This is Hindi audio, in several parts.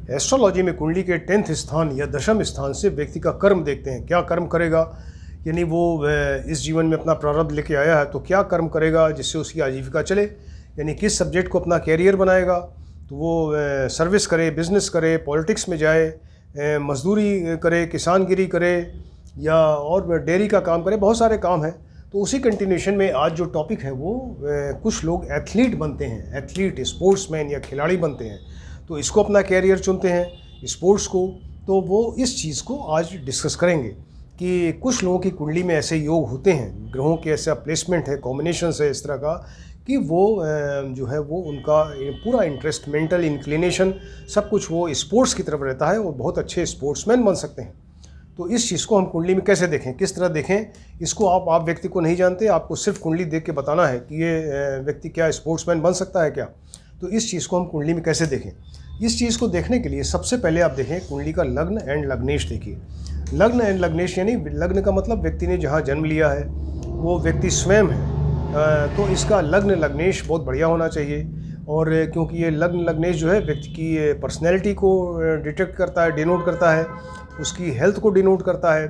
एस्ट्रोलॉजी में कुंडली के 10th स्थान या दशम स्थान से व्यक्ति का कर्म देखते हैं। क्या कर्म करेगा, यानी वो इस जीवन में अपना प्रारब्ध लेके आया है तो क्या कर्म करेगा जिससे उसकी आजीविका चले, यानी किस सब्जेक्ट को अपना कैरियर बनाएगा, तो वो सर्विस करे, बिजनेस करे, पॉलिटिक्स में जाए, मजदूरी करे, किसानगिरी करे या और डेयरी का काम करे, बहुत सारे काम हैं। तो उसी कंटिन्यूशन में आज जो टॉपिक है वो कुछ लोग एथलीट बनते हैं, एथलीट स्पोर्ट्समैन या खिलाड़ी बनते हैं, तो इसको अपना कैरियर चुनते हैं स्पोर्ट्स को। तो वो इस चीज़ को आज डिस्कस करेंगे कि कुछ लोगों की कुंडली में ऐसे योग होते हैं, ग्रहों के ऐसा प्लेसमेंट है, कॉम्बिनेशन है इस तरह का कि वो जो है वो उनका पूरा इंटरेस्ट, मेंटल इंक्लिनेशन सब कुछ वो स्पोर्ट्स की तरफ रहता है और बहुत अच्छे स्पोर्ट्समैन बन सकते हैं। तो इस चीज़ को हम कुंडली में कैसे देखें, किस तरह देखें, इसको आप व्यक्ति को नहीं जानते, आपको सिर्फ कुंडली देख के बताना है कि ये व्यक्ति क्या स्पोर्ट्समैन बन सकता है क्या। तो इस चीज़ को हम कुंडली में कैसे देखें, इस चीज़ को देखने के लिए सबसे पहले आप देखें कुंडली का लग्न एंड लग्नेश देखिए। लग्न एंड लग्नेश यानी लग्न का मतलब व्यक्ति ने जहाँ जन्म लिया है वो व्यक्ति स्वयं है, तो इसका लग्न लग्नेश बहुत बढ़िया होना चाहिए। और क्योंकि ये लग्न लग्नेश जो है व्यक्ति की पर्सनैलिटी को डिटेक्ट करता है, डिनोट करता है, उसकी हेल्थ को डिनोट करता है,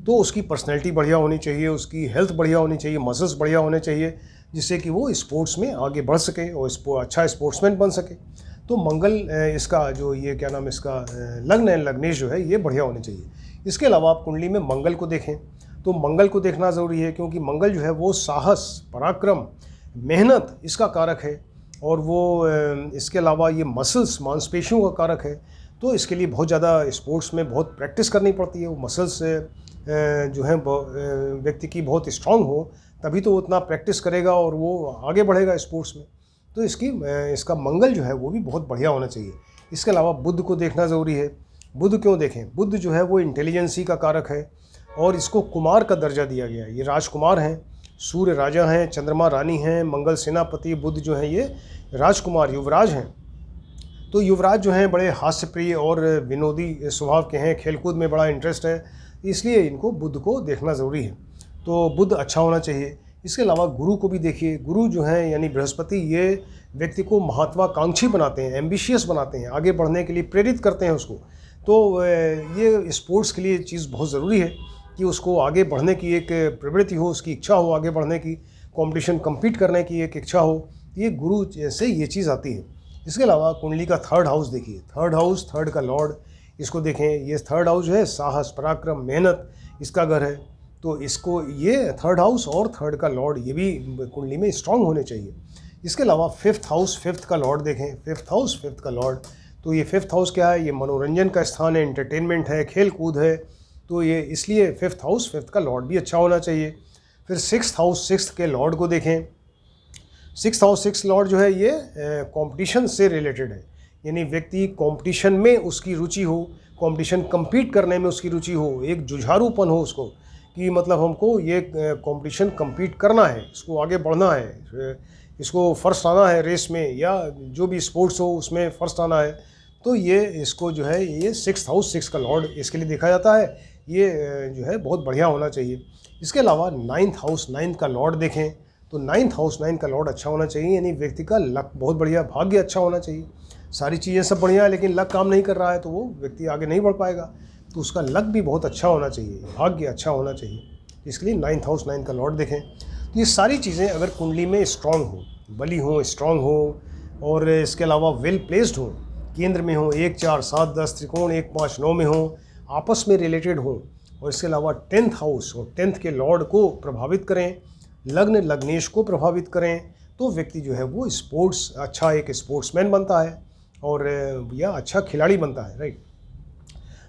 तो उसकी पर्सनैलिटी बढ़िया होनी चाहिए, उसकी हेल्थ बढ़िया होनी चाहिए, मसल्स बढ़िया होने चाहिए, जिससे कि वो स्पोर्ट्स में आगे बढ़ सके और अच्छा स्पोर्ट्समैन बन सके। तो मंगल इसका जो ये क्या नाम इसका लग्न एंड लग्नेश जो है ये बढ़िया होने चाहिए। इसके अलावा आप कुंडली में मंगल को देखें, तो मंगल को देखना ज़रूरी है क्योंकि मंगल जो है वो साहस, पराक्रम, मेहनत इसका कारक है और वो इसके अलावा ये मसल्स, मांसपेशियों का कारक है। तो इसके लिए बहुत ज़्यादा स्पोर्ट्स में बहुत प्रैक्टिस करनी पड़ती है। वो मसल्स जो हैं व्यक्ति की बहुत स्ट्रांग हो तभी तो वो उतना प्रैक्टिस करेगा और वो आगे बढ़ेगा स्पोर्ट्स में। तो इसका मंगल जो है वो भी बहुत बढ़िया होना चाहिए। इसके अलावा बुध को देखना ज़रूरी है। बुध क्यों देखें, बुध जो है वो इंटेलिजेंसी का कारक है और इसको कुमार का दर्जा दिया गया है। ये राजकुमार हैं, सूर्य राजा हैं, चंद्रमा रानी हैं, मंगल सेनापति, बुध जो हैं ये राजकुमार, युवराज हैं। तो युवराज जो हैं बड़े हास्यप्रिय और विनोदी स्वभाव के हैं, खेलकूद में बड़ा इंटरेस्ट है, इसलिए इनको बुध को देखना ज़रूरी है। तो बुध अच्छा होना चाहिए। इसके अलावा गुरु को भी देखिए। गुरु जो हैं यानी बृहस्पति, ये व्यक्ति को महत्वाकांक्षी बनाते हैं, एम्बिशियस बनाते हैं, आगे बढ़ने के लिए प्रेरित करते हैं उसको। तो ये स्पोर्ट्स के लिए चीज़ बहुत ज़रूरी है कि उसको आगे बढ़ने की एक प्रवृत्ति हो, उसकी इच्छा हो आगे बढ़ने की, कंपटीशन कम्पीट करने की एक इच्छा हो, ये गुरु से ये चीज़ आती है। इसके अलावा कुंडली का थर्ड हाउस देखिए। थर्ड हाउस, थर्ड का लॉर्ड, इसको देखें। ये थर्ड हाउस जो है साहस, पराक्रम, मेहनत इसका घर है। तो इसको ये थर्ड हाउस और थर्ड का लॉर्ड ये भी कुंडली में स्ट्रांग होने चाहिए। इसके अलावा फिफ्थ हाउस, फिफ्थ का लॉर्ड देखें। फिफ्थ हाउस, फिफ्थ का लॉर्ड, तो ये फिफ्थ हाउस क्या है, ये मनोरंजन का स्थान है, एंटरटेनमेंट है, खेल कूद है। तो ये इसलिए फिफ्थ हाउस, फिफ्थ का लॉर्ड भी अच्छा होना चाहिए। फिर सिक्स्थ हाउस, सिक्स्थ के लॉर्ड को देखें। सिक्स्थ हाउस, सिक्स्थ लॉर्ड जो है ये कंपटीशन से रिलेटेड है, यानी व्यक्ति कंपटीशन में उसकी रुचि हो, कंपटीशन कम्पीट करने में उसकी रुचि हो, एक जुझारूपन हो उसको कि मतलब हमको ये कंपटीशन कम्पीट करना है, इसको आगे बढ़ना है, इसको फर्स्ट आना है रेस में या जो भी स्पोर्ट्स हो उसमें फर्स्ट आना है। तो ये इसको जो है ये सिक्स्थ हाउस, सिक्स का लॉर्ड इसके लिए देखा जाता है, ये जो है बहुत बढ़िया होना चाहिए। इसके अलावा नाइन्थ हाउस, नाइन्थ का लॉर्ड देखें, तो नाइन्थ हाउस, नाइन्थ का लॉर्ड अच्छा होना चाहिए, यानी व्यक्ति का लक बहुत बढ़िया, भाग्य अच्छा होना चाहिए। सारी चीज़ें सब बढ़िया है लेकिन लक काम नहीं कर रहा है तो वो व्यक्ति आगे नहीं बढ़ पाएगा। तो उसका लक भी बहुत अच्छा होना चाहिए, भाग्य अच्छा होना चाहिए। इसके लिए नाइन्थ हाउस, नाइन्थ का लॉर्ड देखें। तो ये सारी चीज़ें अगर कुंडली में स्ट्रांग हो, बली हो, स्ट्रांग हो और इसके अलावा वेल प्लेस्ड हो, केंद्र में हो, 1, 4, 7, 10 त्रिकोण 1, 5, 9 में हो, आपस में रिलेटेड हो और इसके अलावा 10th हाउस और 10th के लॉर्ड को प्रभावित करें, लग्न लग्नेश को प्रभावित करें, तो व्यक्ति जो है वो स्पोर्ट्स अच्छा एक स्पोर्ट्समैन बनता है और या अच्छा खिलाड़ी बनता है, राइट।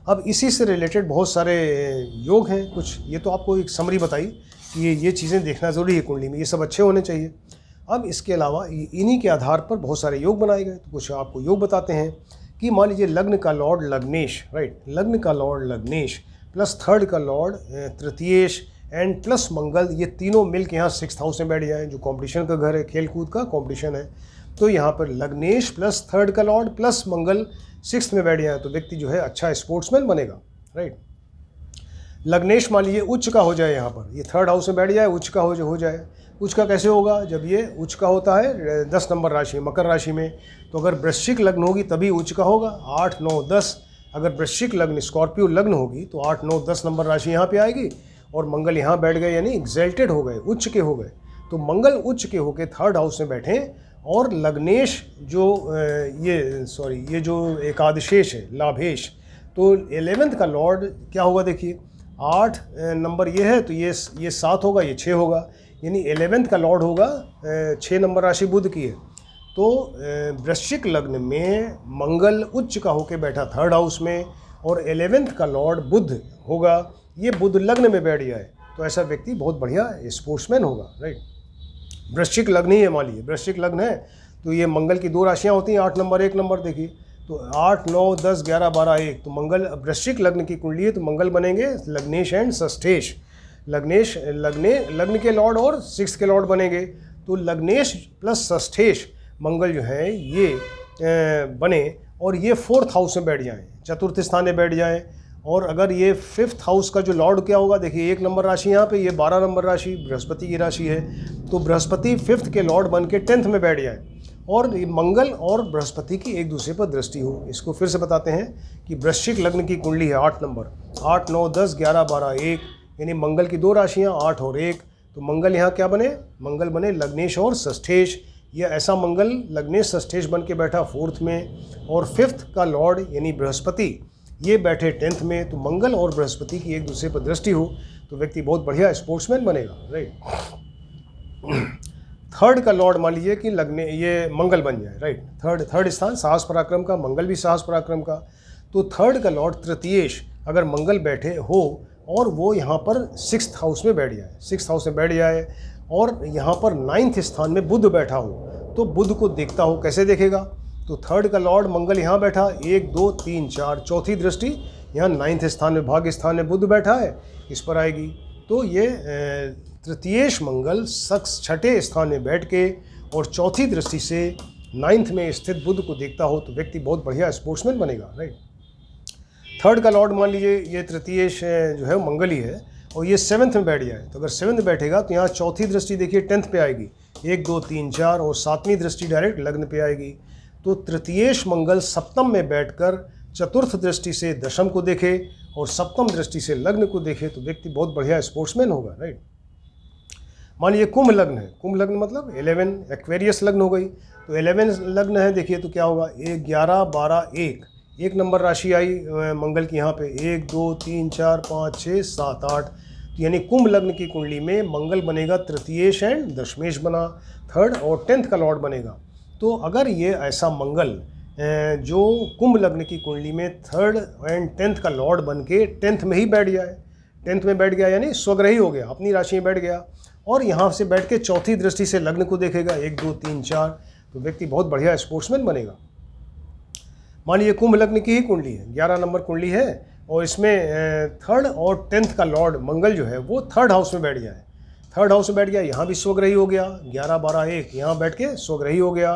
अब इसी से रिलेटेड बहुत सारे योग हैं कुछ, ये तो आपको एक समरी बताई कि ये चीज़ें देखना ज़रूरी है कुंडली में, ये सब अच्छे होने चाहिए। अब इसके अलावा इन्हीं के आधार पर बहुत सारे योग बनाए गए। तो कुछ आपको योग बताते हैं कि मान लीजिए लग्न का लॉर्ड लग्नेश, राइट, लग्न का लॉर्ड लग्नेश प्लस थर्ड का लॉर्ड तृतीयेश एंड प्लस मंगल, ये तीनों मिल के यहाँ सिक्स्थ हाउस में बैठ जाएँ, जो कंपटीशन का घर है, खेल कूद का कंपटीशन है। तो यहाँ पर लग्नेश प्लस थर्ड का लॉर्ड प्लस मंगल सिक्स्थ में बैठ जाए तो व्यक्ति जो है अच्छा स्पोर्ट्समैन बनेगा, राइट। लग्नेश मान लीजिए उच्च का हो जाए, यहाँ पर ये थर्ड हाउस में बैठ जाए, उच्च का हो जाए उच्च का कैसे होगा? जब ये उच्च का होता है 10 नंबर राशि मकर राशि में, तो अगर वृश्चिक लग्न होगी तभी उच्च का होगा। 8, 9, 10 अगर वृश्चिक लग्न स्कॉर्पियो लग्न होगी तो 8, 9, 10 नंबर राशि यहाँ पे आएगी और मंगल यहाँ बैठ गए, यानी एग्जल्टेड हो गए, उच्च के हो गए। तो मंगल उच्च के होके थर्ड हाउस में बैठे और लग्नेश जो ये जो एकादशेष है लाभेश, तो 11th का लॉर्ड क्या होगा? देखिए 8 नंबर ये है तो ये 7 होगा, ये 6 होगा, यानी 11th का लॉर्ड होगा 6 नंबर राशि बुध की है। तो वृश्चिक लग्न में मंगल उच्च का होके बैठा थर्ड हाउस में और 11th का लॉर्ड बुध होगा, ये बुध लग्न में बैठ जाए तो ऐसा व्यक्ति बहुत बढ़िया स्पोर्ट्समैन होगा, राइट। वृश्चिक लग्न ही है, मान लीजिए वृश्चिक लग्न है तो ये मंगल की 2 राशियाँ होती हैं, 8 नंबर 1 नंबर। देखिए तो 8, 9, 10, 11, 12, 1 तो मंगल वृश्चिक लग्न की कुंडली है तो मंगल बनेंगे लग्नेश एंड षष्ठेश। लग्न के लॉर्ड और 6 के लॉर्ड बनेंगे, तो लग्नेश प्लस षष्ठेश मंगल जो है ये बने और ये 4th हाउस में बैठ जाएं, चतुर्थ स्थान में बैठ जाएं। और अगर ये 5th हाउस का जो लॉर्ड क्या होगा? देखिए 1 नंबर राशि यहाँ पे, ये 12 नंबर राशि बृहस्पति की राशि है, तो बृहस्पति 5th के लॉर्ड बन के 10th में बैठ जाए और ये मंगल और बृहस्पति की एक दूसरे पर दृष्टि हो। इसको फिर से बताते हैं कि वृश्चिक लग्न की कुंडली है 8 नंबर, 8, 9, 10, 11, 12, 1 यानी मंगल की 2 राशियाँ 8 और 1, तो मंगल यहाँ क्या बने? मंगल बने लग्नेश और षष्ठेश। ये ऐसा मंगल लग्नेश षष्ठेश बन के बैठा 4th में और 5th का लॉर्ड यानी बृहस्पति ये बैठे 10th में, तो मंगल और बृहस्पति की एक दूसरे पर दृष्टि हो तो व्यक्ति बहुत बढ़िया स्पोर्ट्समैन बनेगा, राइट। थर्ड का लॉर्ड मान लीजिए कि लगने ये मंगल बन जाए, राइट। थर्ड स्थान साहस पराक्रम का, मंगल भी साहस पराक्रम का, तो थर्ड का लॉर्ड तृतीयेश अगर मंगल बैठे हो और वो यहाँ पर 6th हाउस में बैठ जाए, 6th हाउस में बैठ जाए और यहाँ पर 9th स्थान में बुध बैठा हो तो बुध को देखता हो, कैसे देखेगा? तो थर्ड का लॉर्ड मंगल यहाँ बैठा, 1, 2, 3, 4 चौथी दृष्टि यहाँ 9th स्थान में भाग्य स्थान में बुध बैठा है, इस पर आएगी। तो ये तृतीयेश मंगल 6ठे स्थान में बैठ के और चौथी दृष्टि से 9th में स्थित बुध को देखता हो तो व्यक्ति बहुत बढ़िया स्पोर्ट्समैन बनेगा, राइट। थर्ड का लॉर्ड मान लीजिए ये तृतीयेश जो है मंगल ही है और ये 7th में बैठ जाए, तो अगर 7th बैठेगा तो यहाँ चौथी दृष्टि देखिए 10th पे आएगी, 1, 2, 3, 4 और 7वीं दृष्टि डायरेक्ट लग्न पे आएगी। तो तृतीयेश मंगल सप्तम में बैठकर चतुर्थ दृष्टि से दशम को देखे और सप्तम दृष्टि से लग्न को देखे तो व्यक्ति बहुत बढ़िया स्पोर्ट्समैन होगा, राइट। मान लीजिए कुंभ लग्न है, कुंभ लग्न मतलब 11 एक्वेरियस लग्न हो गई, तो 11 लग्न है, देखिए तो क्या होगा? 1, 11, 12, 1 नंबर राशि आई मंगल की यहाँ पे, 1, 2, 3, 4, 5, 6, 7, 8, तो यानी कुंभ लग्न की कुंडली में मंगल बनेगा तृतीयेश एंड दशमेश बना, थर्ड और 10th का लॉर्ड बनेगा। तो अगर ये ऐसा मंगल जो कुंभ लग्न की कुंडली में 3rd एंड 10th का लॉर्ड बन के 10th में ही बैठ जाए, 10th में बैठ गया यानी स्वग्रही हो गया, अपनी राशि में बैठ गया और यहाँ से बैठ के चौथी दृष्टि से लग्न को देखेगा, 1, 2, 3, 4, तो व्यक्ति बहुत बढ़िया स्पोर्ट्समैन बनेगा। मान लीजिए कुंभ लग्न की ही कुंडली है, 11 नंबर कुंडली है और इसमें 3rd और 10th का लॉर्ड मंगल जो है वो 3rd हाउस में बैठ जाए, 3rd हाउस में बैठ गया, यहाँ भी स्वग्रही हो गया, 11, 12, 1 यहाँ बैठ के स्वग्रही हो गया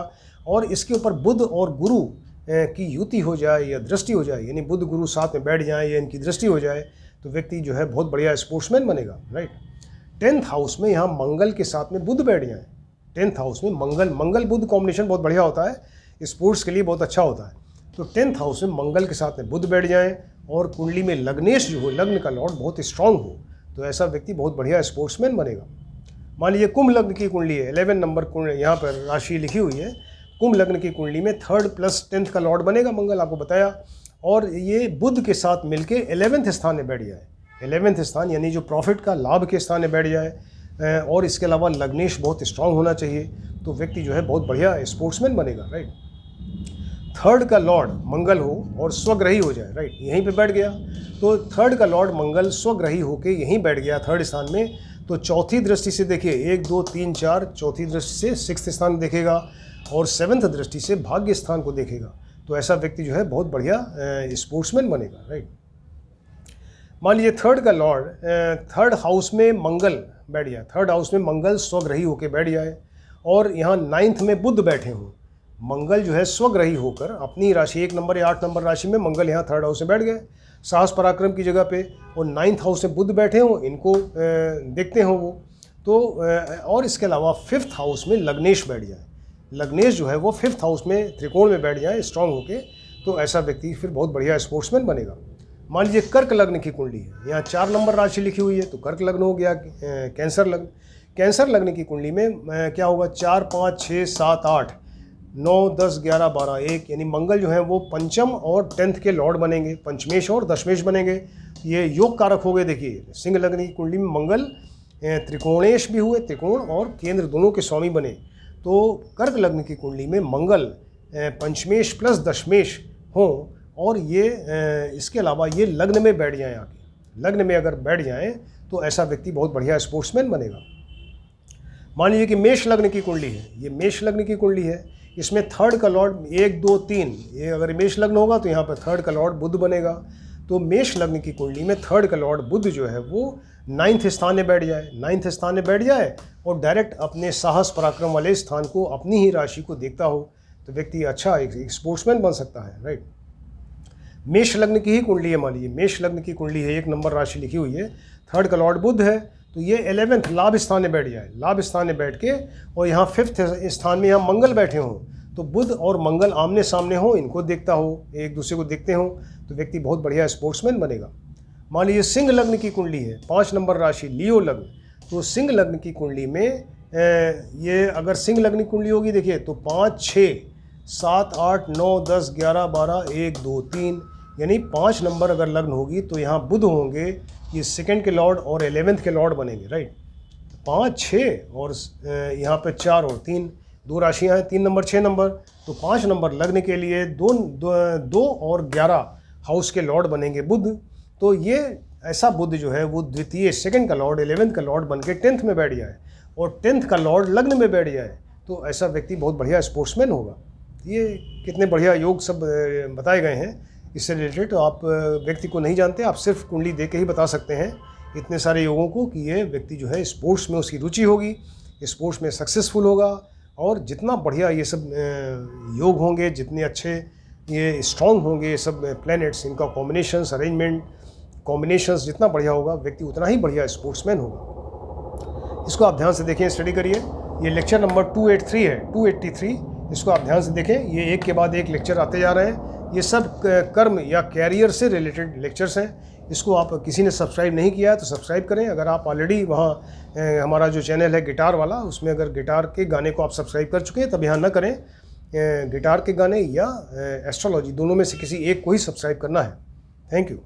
और इसके ऊपर बुध और गुरु की युति हो जाए या दृष्टि हो जाए, यानी बुध गुरु साथ में बैठ जाए या इनकी दृष्टि हो जाए तो व्यक्ति जो है बहुत बढ़िया स्पोर्ट्समैन बनेगा, राइट। 10th हाउस में यहाँ मंगल के साथ में बुध बैठ जाए, 10th हाउस में मंगल बुध कॉम्बिनेशन बहुत बढ़िया होता है, स्पोर्ट्स के लिए बहुत अच्छा होता है। तो 10th हाउस में मंगल के साथ में बुध बैठ जाए और कुंडली में लग्नेश जो हो, लग्न का लॉर्ड बहुत स्ट्रांग हो तो ऐसा व्यक्ति बहुत बढ़िया स्पोर्ट्समैन बनेगा। मान लीजिए कुंभ लग्न की कुंडली है, 11 नंबर कुंडली यहाँ पर राशि लिखी हुई है, कुंभ लग्न की कुंडली में 3rd प्लस 10th का लॉर्ड बनेगा मंगल, आपको बताया, और ये बुध के साथ मिलके 11th स्थान में बैठ जाए, 11th स्थान यानी जो प्रॉफिट का लाभ के स्थान में बैठ जाए और इसके अलावा लग्नेश बहुत स्ट्रांग होना चाहिए तो व्यक्ति जो है बहुत बढ़िया स्पोर्ट्समैन बनेगा, राइट। 3rd का लॉर्ड मंगल हो और स्वग्रही हो जाए, राइट, यहीं पे बैठ गया, तो 3rd का लॉर्ड मंगल स्वग्रही होके यहीं बैठ गया 3rd स्थान में, तो चौथी दृष्टि से देखिए 1, 2, 3, 4 चौथी दृष्टि से 6th स्थान देखेगा और 7th दृष्टि से भाग्य स्थान को देखेगा तो ऐसा व्यक्ति जो है बहुत बढ़िया स्पोर्ट्समैन बनेगा, राइट। मान लीजिए 3rd का लॉर्ड 3rd हाउस में मंगल बैठ जाए, 3rd हाउस में मंगल स्वग्रही होकर बैठ जाए और यहाँ 9th में बुध बैठे हों, मंगल जो है स्वग्रही होकर अपनी राशि 1 नंबर या 8 नंबर राशि में मंगल यहाँ 3rd हाउस में बैठ गए साहस पराक्रम की जगह पे और 9th हाउस में बुध बैठे हों, इनको देखते हों वो, तो और इसके अलावा 5th हाउस में लग्नेश बैठ जाए, लग्नेश जो है वो 5th हाउस में त्रिकोण में बैठ जाए स्ट्रांग होके, तो ऐसा व्यक्ति फिर बहुत बढ़िया स्पोर्ट्समैन बनेगा। मान लीजिए कर्क लग्न की कुंडली है, यहाँ 4 नंबर राशि लिखी हुई है, तो कर्क लग्न हो गया। कैंसर लग्न, कैंसर लग्न की कुंडली में क्या होगा, 4, 5, 6, 7, 8, 9, 10, 11, 12, 1, यानी मंगल जो है वो पंचम और 10th के लॉर्ड बनेंगे, पंचमेश और दशमेश बनेंगे। ये योग कारक हो गए। देखिए सिंह लग्न की कुंडली में मंगल त्रिकोणेश भी हुए, त्रिकोण और केंद्र दोनों के स्वामी बने। तो कर्क लग्न की कुंडली में मंगल पंचमेश प्लस दशमेश हो, और ये इसके अलावा ये लग्न में बैठ जाएं, आके लग्न में अगर बैठ जाएं तो ऐसा व्यक्ति बहुत बढ़िया स्पोर्ट्समैन बनेगा। मान लीजिए कि मेष लग्न की कुंडली है, ये मेष लग्न की कुंडली है, इसमें 3rd का लॉर्ड 1, 2, 3, ये अगर मेष लग्न होगा तो यहाँ पर 3rd का लॉर्ड बुध बनेगा। तो मेष लग्न की कुंडली में 3rd का लॉर्ड बुध जो है वो 9th स्थान में बैठ जाए, 9th स्थान में बैठ जाए और डायरेक्ट अपने साहस पराक्रम वाले स्थान को, अपनी ही राशि को देखता हो, तो व्यक्ति अच्छा एक स्पोर्ट्समैन बन सकता है, राइट। मेष लग्न की ही कुंडली है, मान लीजिए मेष लग्न की कुंडली है, 1 नंबर राशि लिखी हुई है, 3rd का लॉर्ड बुध है, तो ये 11th लाभ स्थान में बैठ जाए, लाभ स्थान में बैठ के, और यहाँ 5th स्थान में यहाँ मंगल बैठे हों, तो बुध और मंगल आमने सामने हो, इनको देखता हो, एक दूसरे को देखते हो, तो व्यक्ति बहुत बढ़िया स्पोर्ट्समैन बनेगा। मान लीजिए सिंह लग्न की कुंडली है, 5 नंबर राशि लियो लग्न, तो सिंह लग्न की कुंडली में ये अगर सिंह लग्न की कुंडली होगी, देखिए तो 5, 6, 7, 8, 9, 10, 11, 12, 1, 2, 3, यानी 5 नंबर अगर लग्न होगी तो यहाँ बुध होंगे, ये 2nd के लॉर्ड और 11th के लॉर्ड बनेंगे, राइट। 5, 6 और यहाँ पे 4 और 3, 2 राशियाँ हैं, 3 नंबर 6 नंबर, तो 5 नंबर लग्न के लिए 2 और 11 हाउस के लॉर्ड बनेंगे बुध। तो ये ऐसा बुध जो है वो द्वितीय 2nd का लॉर्ड 11th का लॉर्ड बन के 10th में बैठ जाए और 10th का लॉर्ड लग्न में बैठ जाए, तो ऐसा व्यक्ति बहुत बढ़िया स्पोर्ट्समैन होगा। ये कितने बढ़िया योग सब बताए गए हैं इससे रिलेटेड। तो आप व्यक्ति को नहीं जानते, आप सिर्फ कुंडली देख के ही बता सकते हैं इतने सारे योगों को कि ये व्यक्ति जो है स्पोर्ट्स में उसकी रुचि होगी, स्पोर्ट्स में सक्सेसफुल होगा, और जितना बढ़िया ये सब योग होंगे, जितने अच्छे ये स्ट्रॉन्ग होंगे ये सब प्लैनेट्स, इनका कॉम्बिनेशंस, अरेंजमेंट, कॉम्बिनेशंस जितना बढ़िया होगा, व्यक्ति उतना ही बढ़िया स्पोर्ट्समैन होगा। इसको आप ध्यान से देखें, स्टडी करिए। ये लेक्चर नंबर 283 है, 283, इसको आप ध्यान से देखें। ये एक के बाद एक लेक्चर आते जा रहे हैं। ये सब कर्म या कैरियर से रिलेटेड लेक्चर्स हैं। इसको आप किसी ने सब्सक्राइब नहीं किया है तो सब्सक्राइब करें। अगर आप ऑलरेडी वहाँ हमारा जो चैनल है गिटार वाला, उसमें अगर गिटार के गाने को आप सब्सक्राइब कर चुके हैं तब यहाँ ना करें, गिटार के गाने या एस्ट्रोलॉजी दोनों में से किसी एक को ही सब्सक्राइब करना है। Thank you.